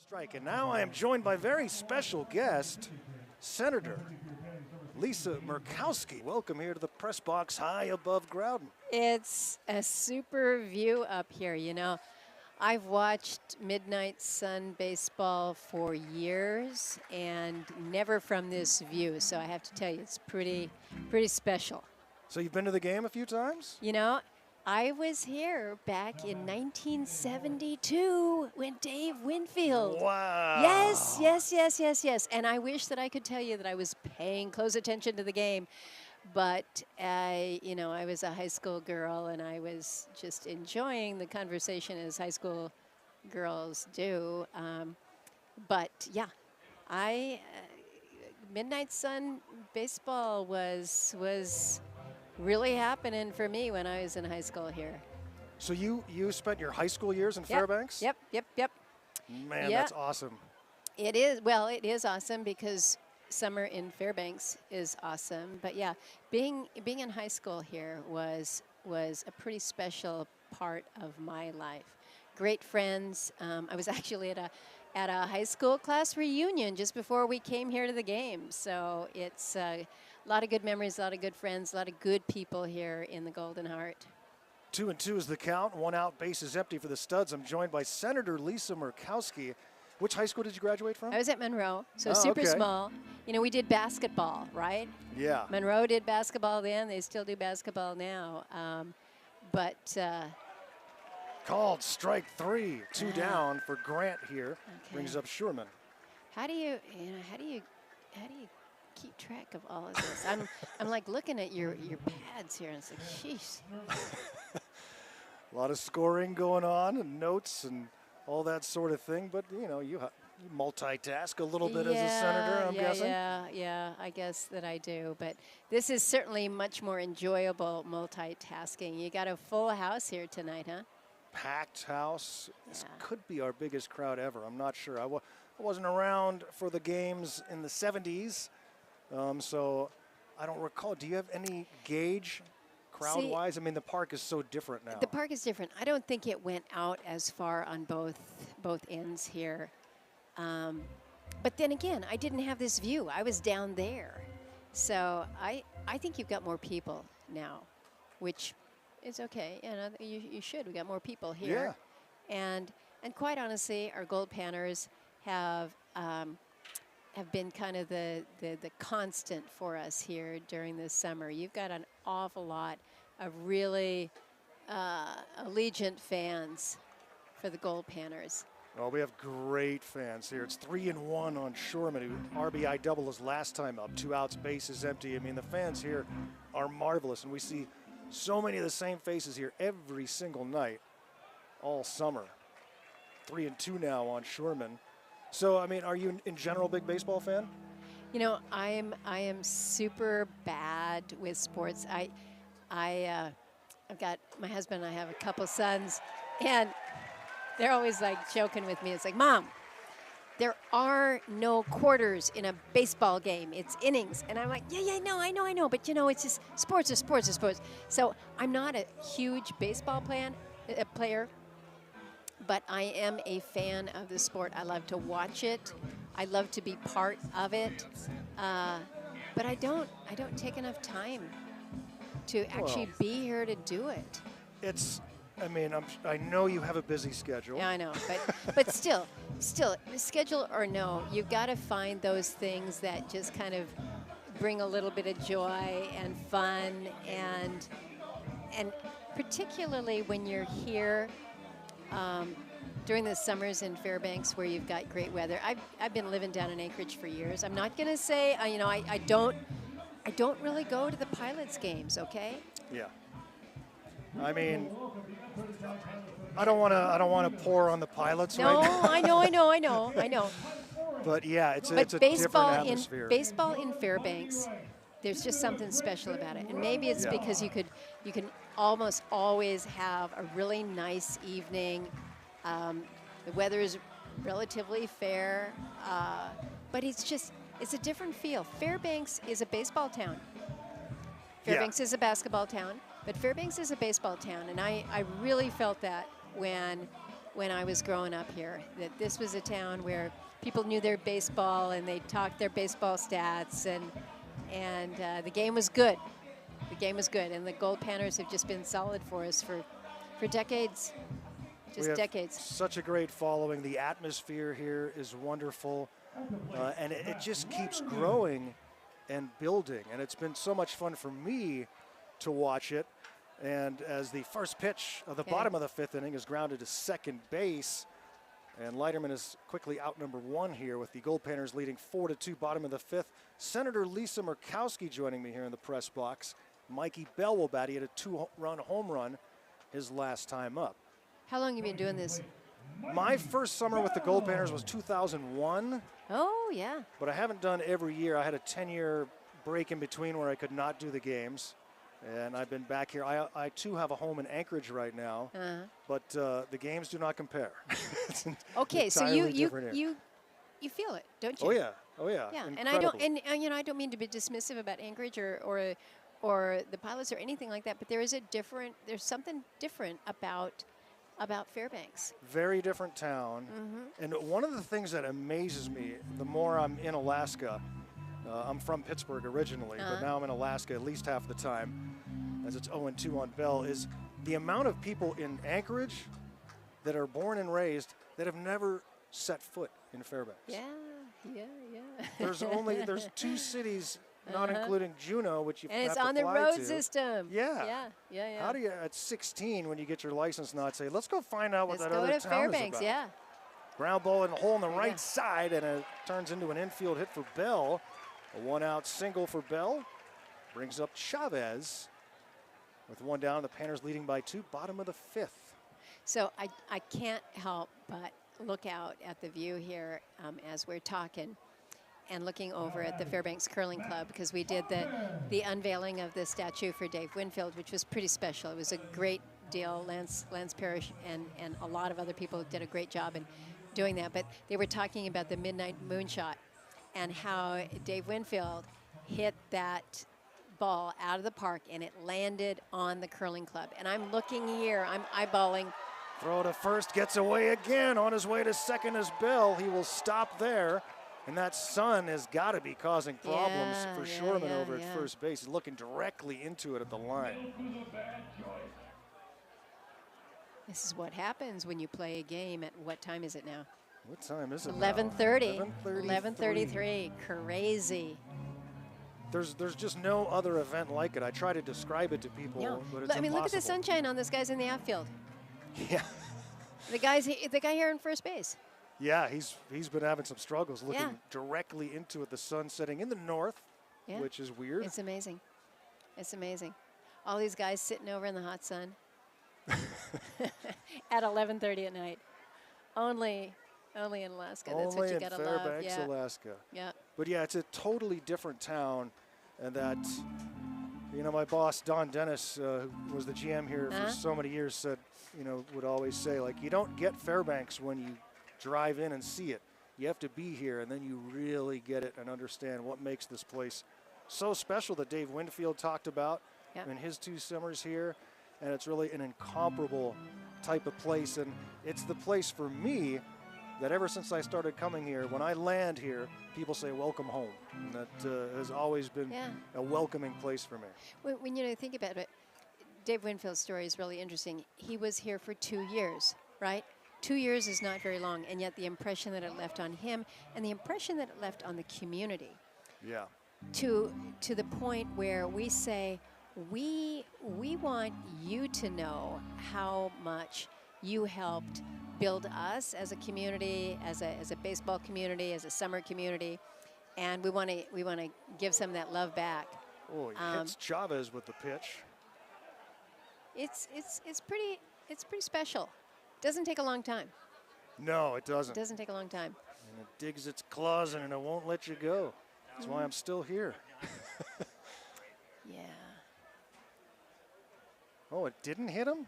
Strike, and now I am joined by very special guest, Senator Lisa Murkowski. Welcome here to the press box high above Groudon. It's a super view up here. You know, I've watched Midnight Sun baseball for years and never from this view. So I have to tell you, it's pretty special. So you've been to the game a few times? You know, I was here back in 1972 when Dave Winfield. Wow. Yes. And I wish that I could tell you that I was paying close attention to the game. But, I was a high school girl and I was just enjoying the conversation as high school girls do. But yeah, Midnight Sun baseball was really happening for me when I was in high school here. So you spent your high school years in Fairbanks? Yep. Man, that's awesome. It is. Well, it is awesome because summer in Fairbanks is awesome. But yeah, being in high school here was a pretty special part of my life. Great friends. I was actually at a high school class reunion just before we came here to the game. So it's a lot of good memories, a lot of good friends, a lot of good people here in the Golden Heart. 2-2 is the count. 1 out, base is empty for the Studs. I'm joined by Senator Lisa Murkowski. Which high school did you graduate from? I was at Monroe, so super small. You know, we did basketball, right? Yeah. Monroe did basketball then. They still do basketball now. Called strike 3. 2 down for Grant here. Okay. Brings up Sherman. How do you keep track of all of this? I'm like looking at your pads here and it's like, sheesh. A lot of scoring going on and notes and all that sort of thing, but you multitask a little bit as a senator, I'm guessing. Yeah, I guess that I do, but this is certainly much more enjoyable multitasking. You got a full house here tonight, huh? Packed house. This could be our biggest crowd ever. I'm not sure. I wasn't around for the games in the 70s, so I don't recall. Do you have any gauge crowd-wise? I mean, the park is so different now. The park is different. I don't think it went out as far on both ends here. But then again, I didn't have this view. I was down there. So I think you've got more people now, which is okay. You should. We got more people here. Yeah. And quite honestly, our Gold Panners have been kind of the constant for us here during this summer. You've got an awful lot of really allegiant fans for the Gold Panners. Well, we have great fans here. It's 3-1 on Sherman, who RBI double his last time up. 2 outs, base is empty. I mean, the fans here are marvelous, and we see so many of the same faces here every single night all summer. 3-2 now on Sherman. So, I mean, are you in general a big baseball fan? You know, I am super bad with sports. I've got my husband and I have a couple sons, and they're always like joking with me. It's like, Mom, there are no quarters in a baseball game. It's innings. And I'm like, I know. But, it's just sports is sports is sports. So I'm not a huge baseball player, but I am a fan of the sport. I love to watch it. I love to be part of it. But I don't take enough time to actually be here to do it. I know you have a busy schedule. Yeah, I know. But still, schedule or no, you've got to find those things that just kind of bring a little bit of joy and fun and particularly when you're here during the summers in Fairbanks where you've got great weather. I've been living down in Anchorage for years. I'm not going to say, I don't really go to the Pilots games, okay? Yeah. I mean, I don't want to pour on the Pilots right now. No, I know. But yeah, it's a different atmosphere. Baseball in Fairbanks, there's just something special about it. And maybe it's because you can almost always have a really nice evening. The weather is relatively fair, but it's a different feel. Fairbanks is a baseball town. Fairbanks is a basketball town, but Fairbanks is a baseball town, and I really felt that when when I was growing up here, that this was a town where people knew their baseball and they talked their baseball stats, and the game was good. The game was good, and the Gold Panthers have just been solid for us for decades, We just have decades. such a great following. The atmosphere here is wonderful, and it just keeps growing and building. And it's been so much fun for me to watch it. And as the first pitch of the bottom of the fifth inning is grounded to second base, and Leiterman is quickly out number one here with the Gold Panthers leading 4-2, bottom of the fifth. Senator Lisa Murkowski joining me here in the press box. Mikey Bell will bat. He had a 2-run home run his last time up. How long have you been doing this? My first summer with the Gold Panthers was 2001, Oh, yeah. but I haven't done every year. I had a 10-year break in between where I could not do the games, and I've been back here. I too have a home in Anchorage right now, but the games do not compare. It's Okay, so entirely different here. you feel it, don't you? Oh yeah, oh yeah. Yeah, and Incredibly. I don't mean to be dismissive about Anchorage or the Pilots or anything like that, but there's something different about Fairbanks. Very different town. And one of the things that amazes me, the more I'm in Alaska, I'm from Pittsburgh originally, but now I'm in Alaska at least half the time, as it's 0-2 on Bell, is the amount of people in Anchorage that are born and raised that have never set foot in Fairbanks. Yeah. There's two cities, not including Juneau, which you And have it's to on the fly road to. system. Yeah. Yeah. How do you, at 16, when you get your license, not say, let's go find out what Let's that go other to town Fairbanks, is about? yeah. Ground ball in the hole on the Yeah. right side, and it turns into an infield hit for Bell. A one-out single for Bell brings up Chavez with one down. The Panthers leading by 2, bottom of the fifth. So I can't help but look out at the view here as we're talking and looking over at the Fairbanks Curling Club, because we did the unveiling of the statue for Dave Winfield, which was pretty special. It was a great deal. Lance Parrish and a lot of other people did a great job in doing that. But they were talking about the midnight moonshot and how Dave Winfield hit that ball out of the park and it landed on the curling club. And I'm looking here, I'm eyeballing. Throw to first, gets away again. On his way to second is Bell. He will stop there. And that sun has got to be causing problems for Shorman over at first base. He's looking directly into it at the line. This is what happens when you play a game at, what time is it now? What time is it 11:30. now? 11:33. Crazy. There's just no other event like it. I try to describe it to people, No. but it's I mean, look at the impossible. sunshine on this guy's in the outfield. Yeah. The guy here in first base. Yeah, he's been having some struggles looking Yeah. directly into it. The sun setting in the north, Yeah. which is weird. It's amazing. It's amazing. All these guys sitting over in the hot sun at 11:30 at night. Only in Alaska. That's what Only you in gotta love. Fairbanks, Yeah. Alaska. Yeah. But yeah, it's a totally different town, and that, my boss Don Dennis, who was the GM here for so many years, said, would always say, like, you don't get Fairbanks when you drive in and see it. You have to be here, and then you really get it and understand what makes this place so special that Dave Winfield talked about in his 2 summers here. And it's really an incomparable type of place, and it's the place for me that ever since I started coming here, when I land here, people say, welcome home. And that has always been a welcoming place for me. When you think about it, Dave Winfield's story is really interesting. He was here for 2 years, right? 2 years is not very long, and yet the impression that it left on him and the impression that it left on the community. Yeah. To the point where we say, we want you to know how much you helped build us as a community, as a baseball community, as a summer community, and we want to give some of that love back. Oh, he hits Chavez with the pitch. It's pretty special. Doesn't take a long time. No, it doesn't. It doesn't take a long time. And it digs its claws in and it won't let you go. That's why I'm still here. Yeah. Oh, it didn't hit him?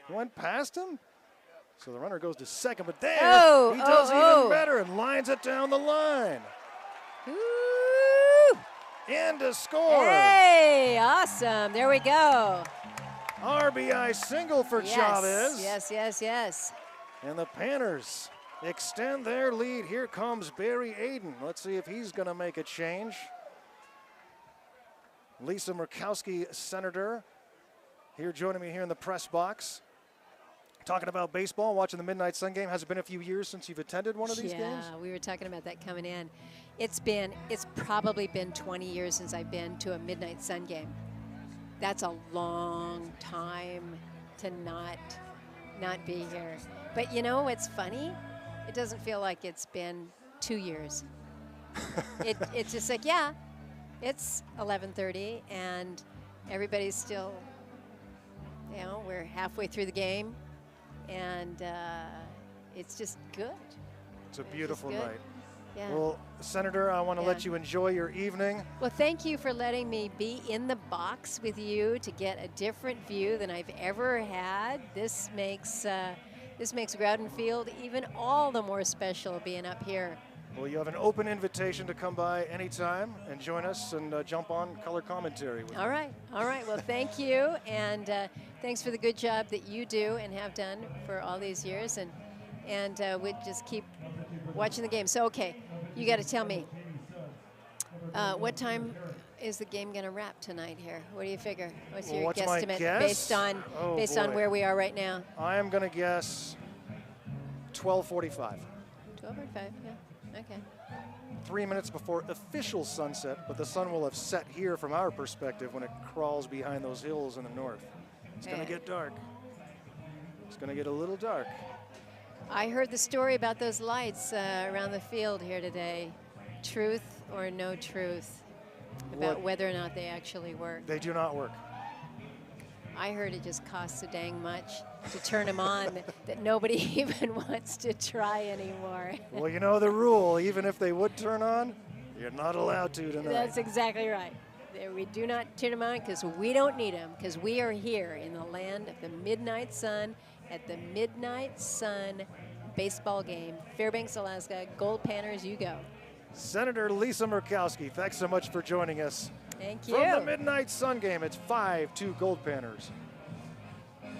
It went past him? So the runner goes to second, but there he does even better and lines it down the line. Ooh. And a score. Hey, awesome. There we go. RBI single for Chavez. Yes, yes, yes. And the Panthers extend their lead. Here comes Barry Aiden. Let's see if he's going to make a change. Lisa Murkowski, Senator, here joining me here in the press box. Talking about baseball, watching the Midnight Sun game. Has it been a few years since you've attended one of these games? Yeah, we were talking about that coming in. It's probably been 20 years since I've been to a Midnight Sun game. That's a long time to not be here. But you know what's funny? It doesn't feel like it's been 2 years. It's just like, yeah, it's 11:30 and everybody's still, you know, we're halfway through the game, and it's just good. It's a beautiful good. night. Yeah. Well, Senator, I want to Yeah. let you enjoy your evening. Well, thank you for letting me be in the box with you to get a different view than I've ever had. This makes Groudon Field even all the more special being up here. Well, you have an open invitation to come by anytime and join us and jump on color commentary with All right. Well, thank you, and thanks for the good job that you do and have done for all these years, and we just keep watching the game. So, okay, you got to tell me, what time is the game going to wrap tonight here? What do you figure? What's your what's my guesstimate guess? based on boy. where we are right now? I am going to guess 12:45. 12:45. Yeah. Okay. 3 minutes before official sunset, but the sun will have set here from our perspective when it crawls behind those hills in the north. It's going to get dark. It's going to get a little dark. I heard the story about those lights around the field here today. Truth or no truth about whether or not they actually work. They do not work. I heard it just costs so dang much to turn them on that nobody even wants to try anymore. Well, you know the rule. Even if they would turn on, you're not allowed to tonight. That's exactly right. We do not turn them on because we don't need them, because we are here in the land of the Midnight Sun at the Midnight Sun baseball game. Fairbanks, Alaska, Gold Panthers, you go. Senator Lisa Murkowski, thanks so much for joining us. Thank you. From the Midnight Sun game, it's 5-2 Gold Panthers.